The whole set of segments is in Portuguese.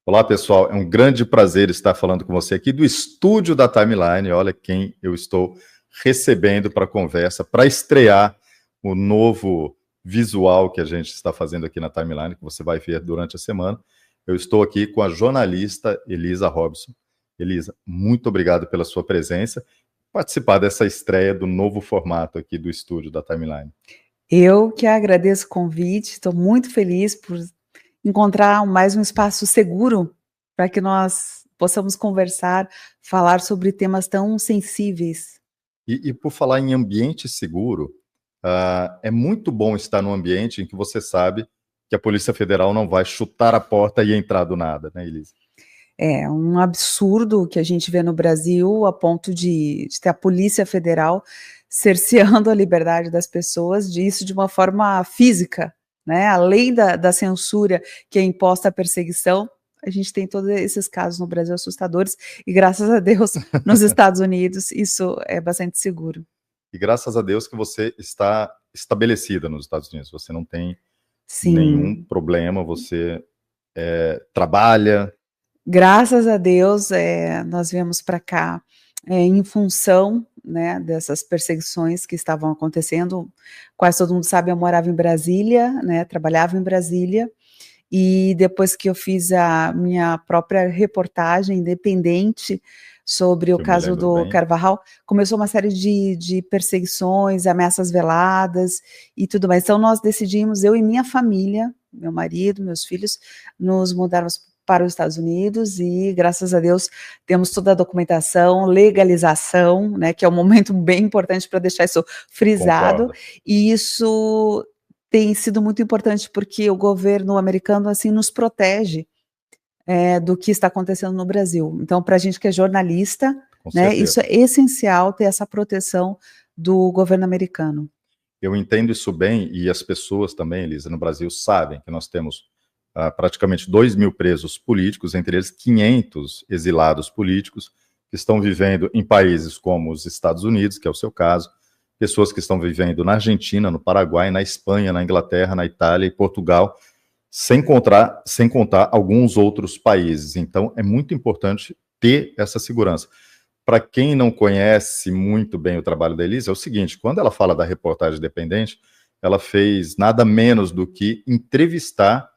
Olá, pessoal. É um grande prazer estar falando com você aqui do estúdio da Timeline. Olha quem eu estou recebendo para a conversa, para estrear o novo visual que a gente está fazendo aqui na Timeline, que você vai ver durante a semana. Eu estou aqui com a jornalista Elisa Robson. Elisa, muito obrigado pela sua presença, participar dessa estreia do novo formato aqui do estúdio da Timeline. Eu que agradeço o convite, estou muito feliz por encontrar mais um espaço seguro para que nós possamos conversar, falar sobre temas tão sensíveis. E por falar em ambiente seguro, é muito bom estar num ambiente em que você sabe que a Polícia Federal não vai chutar a porta e entrar do nada, né, Elisa? É um absurdo que a gente vê no Brasil, a ponto de ter a Polícia Federal cerceando a liberdade das pessoas, disso de uma forma física, né? Além da censura que é imposta à perseguição, a gente tem todos esses casos no Brasil assustadores, e graças a Deus, nos Estados Unidos, isso é bastante seguro. E graças a Deus que você está estabelecida nos Estados Unidos, você não tem nenhum Sim. problema, você trabalha. Graças a Deus, nós viemos para cá em função, né, dessas perseguições que estavam acontecendo. Quase todo mundo sabe, eu morava em Brasília, né, trabalhava em Brasília, e depois que eu fiz a minha própria reportagem independente sobre o caso do Carvajal, começou uma série de perseguições, ameaças veladas e tudo mais. Então nós decidimos, eu e minha família, meu marido, meus filhos, nos mudarmos para os Estados Unidos e, graças a Deus, temos toda a documentação, legalização, né, que é um momento bem importante para deixar isso frisado. Concordo. E isso tem sido muito importante porque o governo americano, assim, nos protege do que está acontecendo no Brasil. Então, para a gente que é jornalista, né, isso é essencial, ter essa proteção do governo americano. Eu entendo isso bem, e as pessoas também, Elisa, no Brasil sabem que nós temos praticamente 2.000 presos políticos, entre eles 500 exilados políticos, que estão vivendo em países como os Estados Unidos, que é o seu caso, pessoas que estão vivendo na Argentina, no Paraguai, na Espanha, na Inglaterra, na Itália e Portugal, sem contar alguns outros países. Então, é muito importante ter essa segurança. Para quem não conhece muito bem o trabalho da Elisa, é o seguinte, quando ela fala da reportagem independente, ela fez nada menos do que entrevistar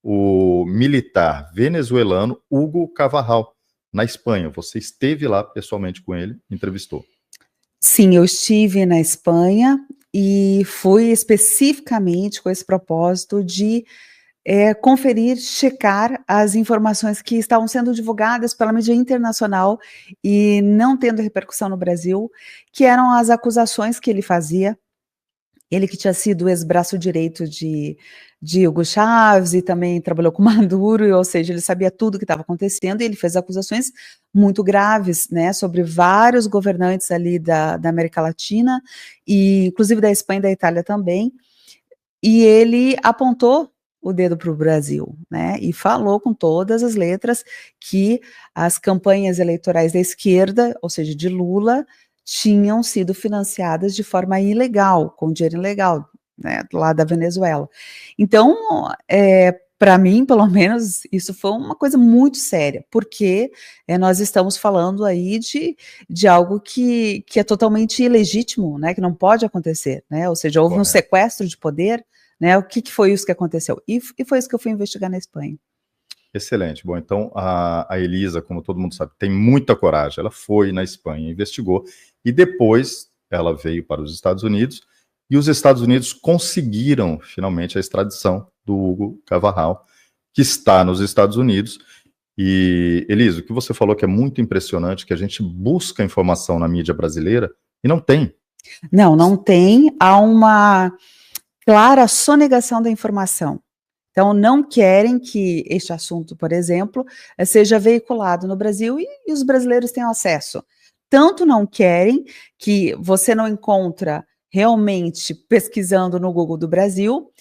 o militar venezuelano Hugo Carvajal, na Espanha. Você esteve lá pessoalmente com ele, entrevistou. Sim, eu estive na Espanha e fui especificamente com esse propósito de conferir, checar as informações que estavam sendo divulgadas pela mídia internacional e não tendo repercussão no Brasil, que eram as acusações que ele fazia. Ele que tinha sido o ex-braço direito de Hugo Chávez e também trabalhou com Maduro, ou seja, ele sabia tudo o que estava acontecendo e ele fez acusações muito graves, né, sobre vários governantes ali da América Latina, e inclusive da Espanha e da Itália também, e ele apontou o dedo para o Brasil, né, e falou com todas as letras que as campanhas eleitorais da esquerda, ou seja, de Lula, tinham sido financiadas de forma ilegal, com dinheiro ilegal, né, lá da Venezuela. Então, para mim, pelo menos, isso foi uma coisa muito séria, porque nós estamos falando aí de algo que é totalmente ilegítimo, né, que não pode acontecer, né, ou seja, houve um sequestro de poder, né, o que foi isso que aconteceu? E foi isso que eu fui investigar na Espanha. Excelente. Bom, então a Elisa, como todo mundo sabe, tem muita coragem. Ela foi na Espanha, investigou, e depois ela veio para os Estados Unidos, e os Estados Unidos conseguiram, finalmente, a extradição do Hugo Carvajal, que está nos Estados Unidos. E, Elisa, o que você falou que é muito impressionante, que a gente busca informação na mídia brasileira e não tem. Não tem. Há uma clara sonegação da informação. Então, não querem que este assunto, por exemplo, seja veiculado no Brasil e os brasileiros tenham acesso. Tanto não querem que você não encontra realmente pesquisando no Google do Brasil.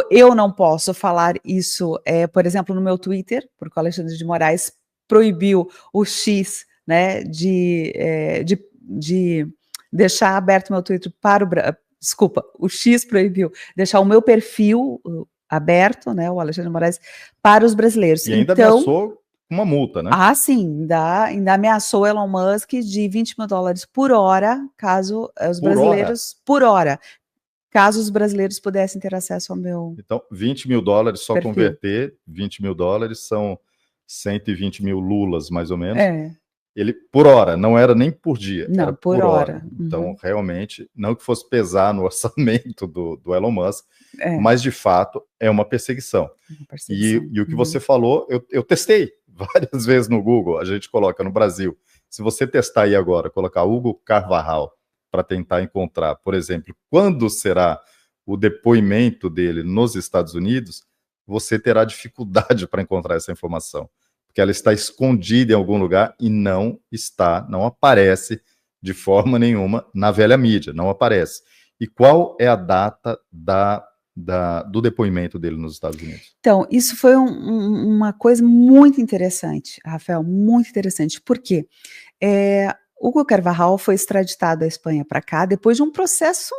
Eu não posso falar isso, por exemplo, no meu Twitter, porque o Alexandre de Moraes proibiu o X, né, de deixar aberto meu Twitter para o Brasil. Desculpa, o X proibiu deixar o meu perfil aberto, né, o Alexandre de Moraes, para os brasileiros. E ainda ameaçou uma multa, né? Ah, sim, ainda ameaçou Elon Musk de $20 mil por hora, caso os brasileiros, por hora, caso os brasileiros pudessem ter acesso ao meu Então, $20 mil, só perfil. converter, $20 mil são 120 mil lulas, mais ou menos. É. Ele, por hora, não era nem por dia, Não, era por hora. Então, realmente, não que fosse pesar no orçamento do Elon Musk, É, mas, de fato, é uma perseguição. uma perseguição. E o que você falou, eu testei várias vezes no Google, a gente coloca no Brasil. Se você testar aí agora, colocar Hugo Carvajal, para tentar encontrar, por exemplo, quando será o depoimento dele nos Estados Unidos, você terá dificuldade para encontrar essa informação, porque ela está escondida em algum lugar e não aparece de forma nenhuma na velha mídia, não aparece. E qual é a data do depoimento dele nos Estados Unidos? Então, isso foi uma coisa muito interessante, Rafael, muito interessante. Por quê? Hugo Carvajal foi extraditado da Espanha para cá depois de um processo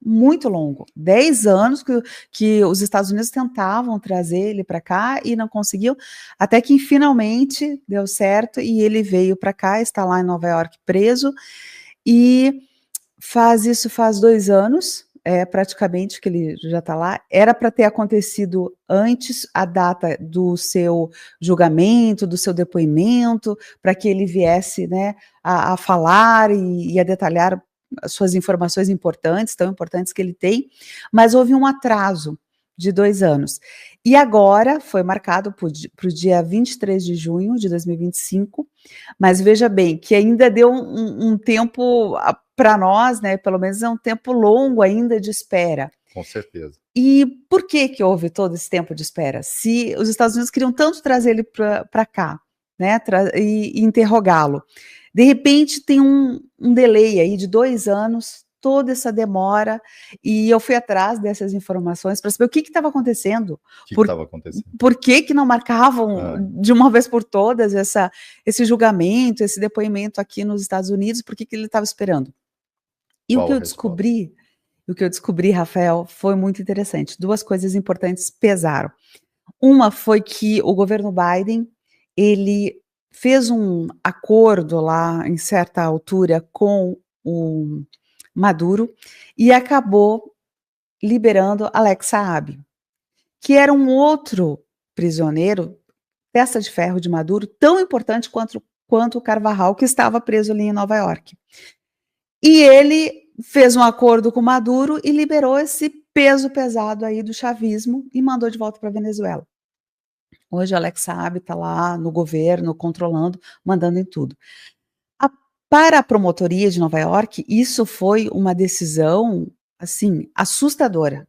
muito longo, 10 anos que os Estados Unidos tentavam trazer ele para cá e não conseguiam, até que finalmente deu certo e ele veio para cá, está lá em Nova York preso, e faz 2 anos, praticamente que ele já está lá. Era para ter acontecido antes a data do seu julgamento, do seu depoimento, para que ele viesse, né, a falar e a detalhar as suas informações importantes, tão importantes que ele tem, mas houve um atraso de 2 anos. E agora foi marcado para o dia 23 de junho de 2025, mas veja bem que ainda deu um tempo para nós, né, pelo menos é um tempo longo ainda de espera. Com certeza. E por que houve todo esse tempo de espera? Se os Estados Unidos queriam tanto trazer ele para cá, né, e interrogá-lo, de repente tem um delay aí de 2 anos, toda essa demora, e eu fui atrás dessas informações para saber o que estava acontecendo. O que estava acontecendo? Por que não marcavam de uma vez por todas esse julgamento, esse depoimento aqui nos Estados Unidos? Por que ele estava esperando? E o que eu descobri, Rafael, foi muito interessante. 2 coisas importantes pesaram. Uma foi que o governo Biden, ele fez um acordo lá em certa altura com o Maduro e acabou liberando Alex Saab, que era um outro prisioneiro, testa de ferro de Maduro, tão importante quanto o Carvajal, que estava preso ali em Nova York. E ele fez um acordo com Maduro e liberou esse peso pesado aí do chavismo e mandou de volta para a Venezuela. Hoje Alex Saab está lá no governo, controlando, mandando em tudo. Para a promotoria de Nova York, isso foi uma decisão, assim, assustadora.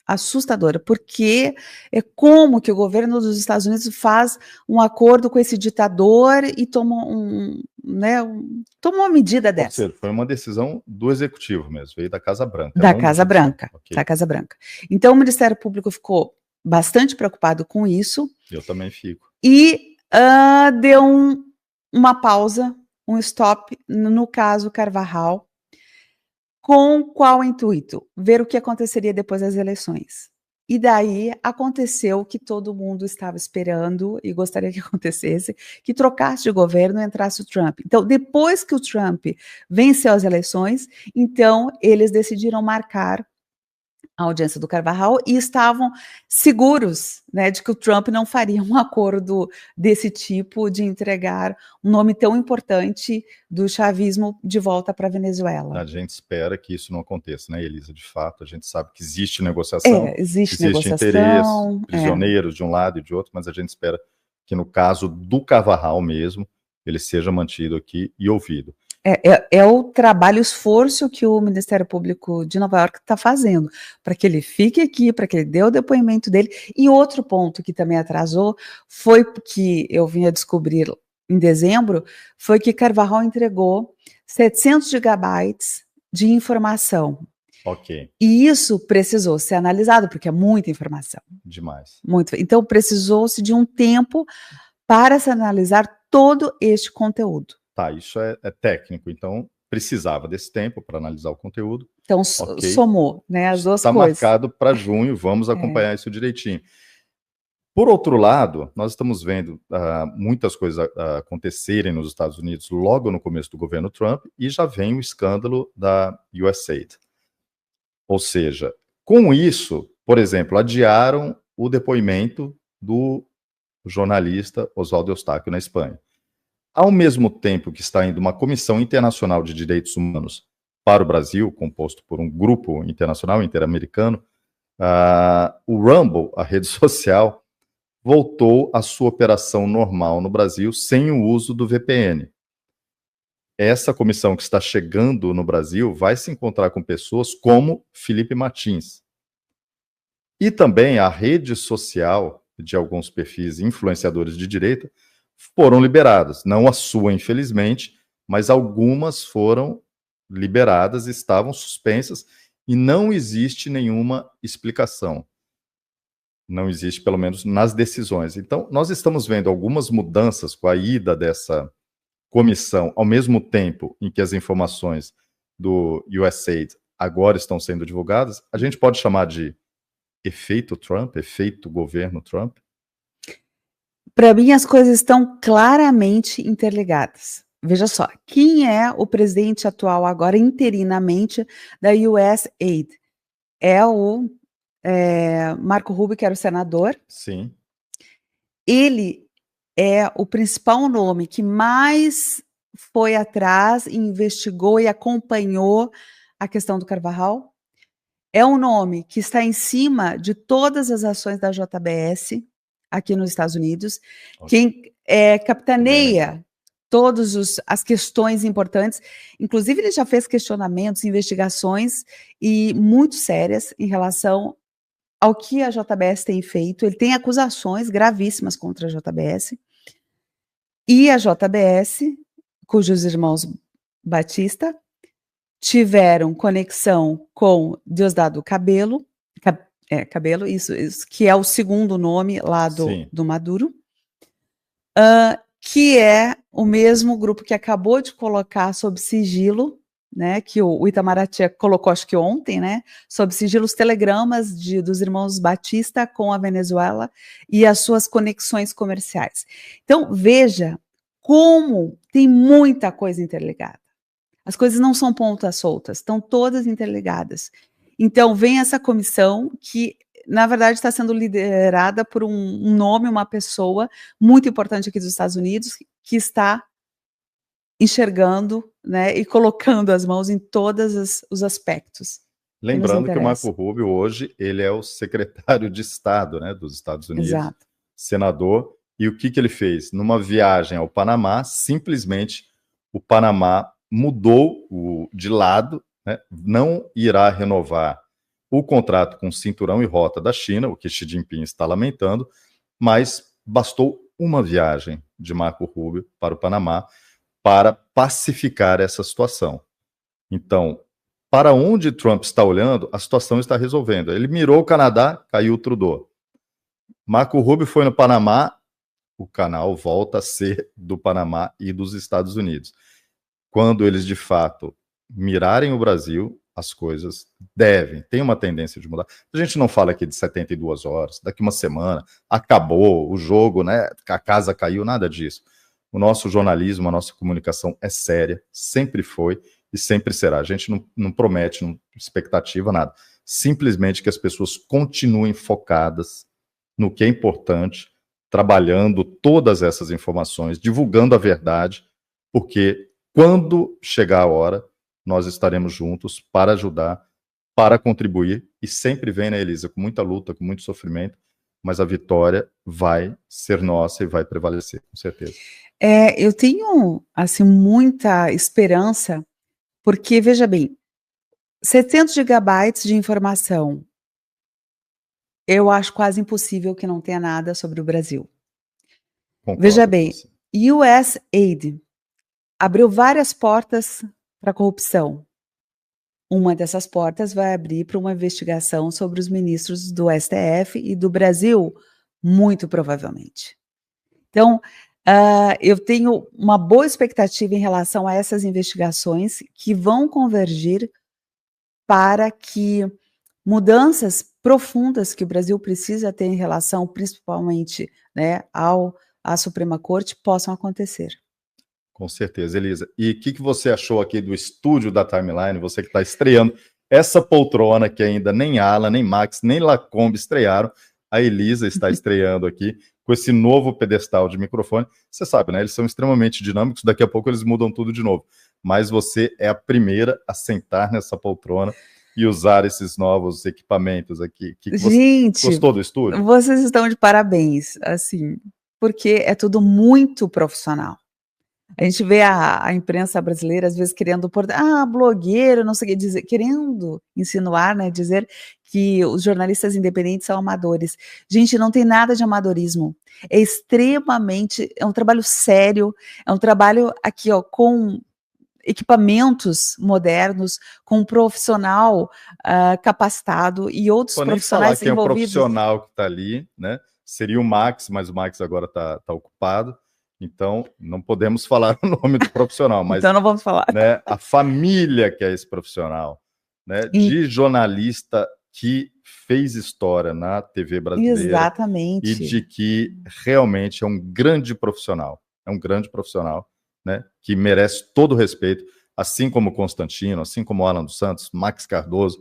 Assustadora, porque é como que o governo dos Estados Unidos faz um acordo com esse ditador e toma uma medida dessa. Ou seja, foi uma decisão do executivo mesmo, veio da Casa Branca. Da Casa Branca, okay. Da Casa Branca. Então o Ministério Público ficou bastante preocupado com isso. Eu também fico. E deu uma pausa, um stop, no caso Carvajal. Com qual intuito? Ver o que aconteceria depois das eleições. E daí aconteceu o que todo mundo estava esperando e gostaria que acontecesse, que trocasse de governo e entrasse o Trump. Então, depois que o Trump venceu as eleições, então eles decidiram marcar a audiência do Carvajal e estavam seguros, né, de que o Trump não faria um acordo desse tipo de entregar um nome tão importante do chavismo de volta para a Venezuela. A gente espera que isso não aconteça, né, Elisa? De fato, a gente sabe que existe negociação, existe interesse, prisioneiros de um lado e de outro, mas a gente espera que no caso do Carvajal mesmo, ele seja mantido aqui e ouvido. É o trabalho, o esforço que o Ministério Público de Nova York está fazendo para que ele fique aqui, para que ele dê o depoimento dele. E outro ponto que também atrasou foi que eu vim a descobrir em dezembro, foi que Carvajal entregou 700 gigabytes de informação. Ok. E isso precisou ser analisado, porque é muita informação. Demais. Muito. Então precisou-se de um tempo para se analisar todo este conteúdo. Tá, isso é técnico, então precisava desse tempo para analisar o conteúdo. Então, Ok. somou, né, as duas Está coisas. marcado para junho, vamos acompanhar isso direitinho. Por outro lado, nós estamos vendo muitas coisas acontecerem nos Estados Unidos logo no começo do governo Trump, e já vem o escândalo da USAID. Ou seja, com isso, por exemplo, adiaram o depoimento do jornalista Oswaldo Eustáquio na Espanha. Ao mesmo tempo que está indo uma comissão internacional de direitos humanos para o Brasil, composto por um grupo internacional interamericano, o Rumble, a rede social, voltou à sua operação normal no Brasil sem o uso do VPN. Essa comissão que está chegando no Brasil vai se encontrar com pessoas como Felipe Martins. E também a rede social de alguns perfis influenciadores de direita foram liberadas. Não a sua, infelizmente, mas algumas foram liberadas, estavam suspensas e não existe nenhuma explicação. Não existe, pelo menos, nas decisões. Então, nós estamos vendo algumas mudanças com a ida dessa comissão, ao mesmo tempo em que as informações do USAID agora estão sendo divulgadas. A gente pode chamar de efeito Trump, efeito governo Trump? Para mim, as coisas estão claramente interligadas. Veja só, quem é o presidente atual agora, interinamente, da USAID? É o Marco Rubio, que era o senador. Sim. Ele é o principal nome que mais foi atrás, investigou e acompanhou a questão do Carvajal. É um nome que está em cima de todas as ações da JBS aqui nos Estados Unidos. Quem capitaneia todas as questões importantes. Inclusive, ele já fez questionamentos, investigações e muito sérias em relação ao que a JBS tem feito. Ele tem acusações gravíssimas contra a JBS. E a JBS, cujos irmãos Batista tiveram conexão com Diosdado Cabello, isso, que é o segundo nome lá do Maduro, que é o mesmo grupo que acabou de colocar sob sigilo, né, que o Itamaraty colocou, acho que ontem, né, sob sigilo os telegramas dos irmãos Batista com a Venezuela e as suas conexões comerciais. Então, veja como tem muita coisa interligada. As coisas não são pontas soltas, estão todas interligadas. Então, vem essa comissão que, na verdade, está sendo liderada por um nome, uma pessoa muito importante aqui dos Estados Unidos, que está enxergando, né, e colocando as mãos em todos os aspectos. Lembrando que o Marco Rubio hoje ele é o secretário de Estado, né, dos Estados Unidos, exato, senador, e o que ele fez? Numa viagem ao Panamá, simplesmente o Panamá mudou de lado, né, não irá renovar o contrato com cinturão e rota da China, o que Xi Jinping está lamentando, mas bastou uma viagem de Marco Rubio para o Panamá para pacificar essa situação. Então, para onde Trump está olhando, a situação está resolvendo. Ele mirou o Canadá, caiu o Trudeau. Marco Rubio foi no Panamá, o canal volta a ser do Panamá e dos Estados Unidos. Quando eles, de fato, mirarem o Brasil, as coisas tem uma tendência de mudar. A gente não fala aqui de 72 horas, daqui uma semana, acabou o jogo, né? A casa caiu, nada disso. O nosso jornalismo, a nossa comunicação é séria, sempre foi e sempre será. A gente não promete expectativa, nada. Simplesmente que as pessoas continuem focadas no que é importante, trabalhando todas essas informações, divulgando a verdade, porque quando chegar a hora, nós estaremos juntos para ajudar, para contribuir, e sempre vem, né, Elisa, com muita luta, com muito sofrimento, mas a vitória vai ser nossa e vai prevalecer, com certeza. Eu tenho, assim, muita esperança, porque, veja bem, 700 gigabytes de informação, eu acho quase impossível que não tenha nada sobre o Brasil. Concordo, veja bem, USAID abriu várias portas para a corrupção. Uma dessas portas vai abrir para uma investigação sobre os ministros do STF e do Brasil, muito provavelmente. Então, Eu tenho uma boa expectativa em relação a essas investigações que vão convergir para que mudanças profundas que o Brasil precisa ter em relação, principalmente, né, à Suprema Corte, possam acontecer. Com certeza, Elisa. E o que você achou aqui do estúdio da Timeline, você que está estreando essa poltrona que ainda nem Alan, nem Max, nem Lacombe estrearam, a Elisa está estreando aqui com esse novo pedestal de microfone. Você sabe, né? Eles são extremamente dinâmicos, daqui a pouco eles mudam tudo de novo. Mas você é a primeira a sentar nessa poltrona e usar esses novos equipamentos aqui. Gente, você gostou do estúdio? Vocês estão de parabéns, assim, porque é tudo muito profissional. A gente vê a imprensa brasileira, às vezes, querendo pôr, blogueiro, não sei o que dizer, querendo insinuar, né, dizer que os jornalistas independentes são amadores. Gente, não tem nada de amadorismo. É um trabalho sério, é um trabalho aqui, ó, com equipamentos modernos, com um profissional capacitado e outros profissionais envolvidos. Quem é o profissional que está ali, né? Seria o Max, mas o Max agora está ocupado. Então, não podemos falar o nome do profissional, mas então não vamos falar. Né, a família que é esse profissional, né, de jornalista que fez história na TV brasileira. Exatamente. E de que realmente é um grande profissional, né, que merece todo o respeito, assim como Constantino, assim como Alan dos Santos, Max Cardoso,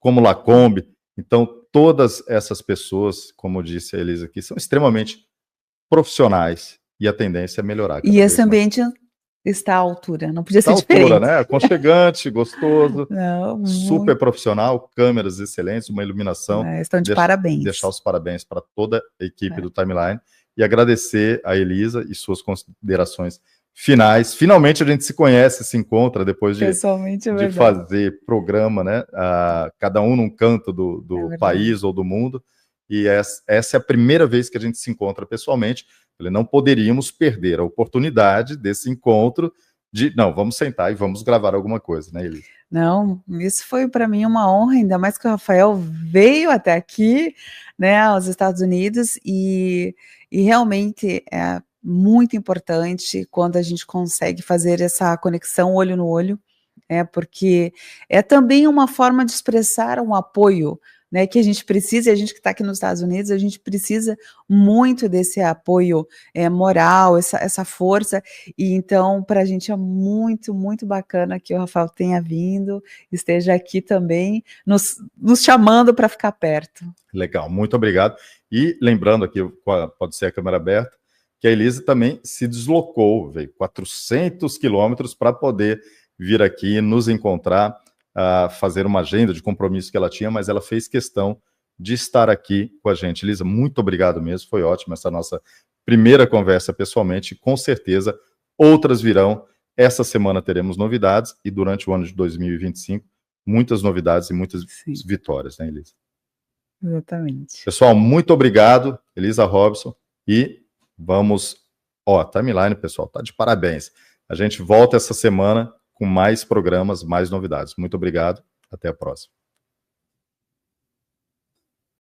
como Lacombe. Então, todas essas pessoas, como disse a Elisa aqui, são extremamente profissionais, e a tendência é melhorar. E esse ambiente está à altura, não podia ser diferente. Altura, né? Aconchegante, gostoso, não, super profissional, câmeras excelentes, uma iluminação. Estão de parabéns. Deixar os parabéns para toda a equipe do Timeline e agradecer a Elisa e suas considerações finais. Finalmente a gente se conhece, se encontra depois de fazer programa, né? Cada um num canto do país ou do mundo. E essa é a primeira vez que a gente se encontra pessoalmente. Não poderíamos perder a oportunidade desse encontro não, vamos sentar e vamos gravar alguma coisa, né, Elisa? Não, isso foi para mim uma honra, ainda mais que o Rafael veio até aqui, né, aos Estados Unidos, e realmente é muito importante quando a gente consegue fazer essa conexão olho no olho, porque é também uma forma de expressar um apoio, né, que a gente precisa, e a gente que está aqui nos Estados Unidos, a gente precisa muito desse apoio moral, essa força, e então para a gente é muito, muito bacana que o Rafael tenha vindo, esteja aqui também, nos chamando para ficar perto. Legal, muito obrigado. E lembrando aqui, pode ser a câmera aberta, que a Elisa também se deslocou, veio 400 quilômetros para poder vir aqui nos encontrar, fazer uma agenda de compromisso que ela tinha, mas ela fez questão de estar aqui com a gente. Elisa, muito obrigado mesmo, foi ótimo essa nossa primeira conversa pessoalmente, com certeza outras virão. Essa semana teremos novidades e durante o ano de 2025, muitas novidades e muitas vitórias, né, Elisa? Exatamente. Pessoal, muito obrigado, Elisa Robson, e vamos... Timeline, pessoal, tá de parabéns. A gente volta essa semana com mais programas, mais novidades. Muito obrigado, até a próxima.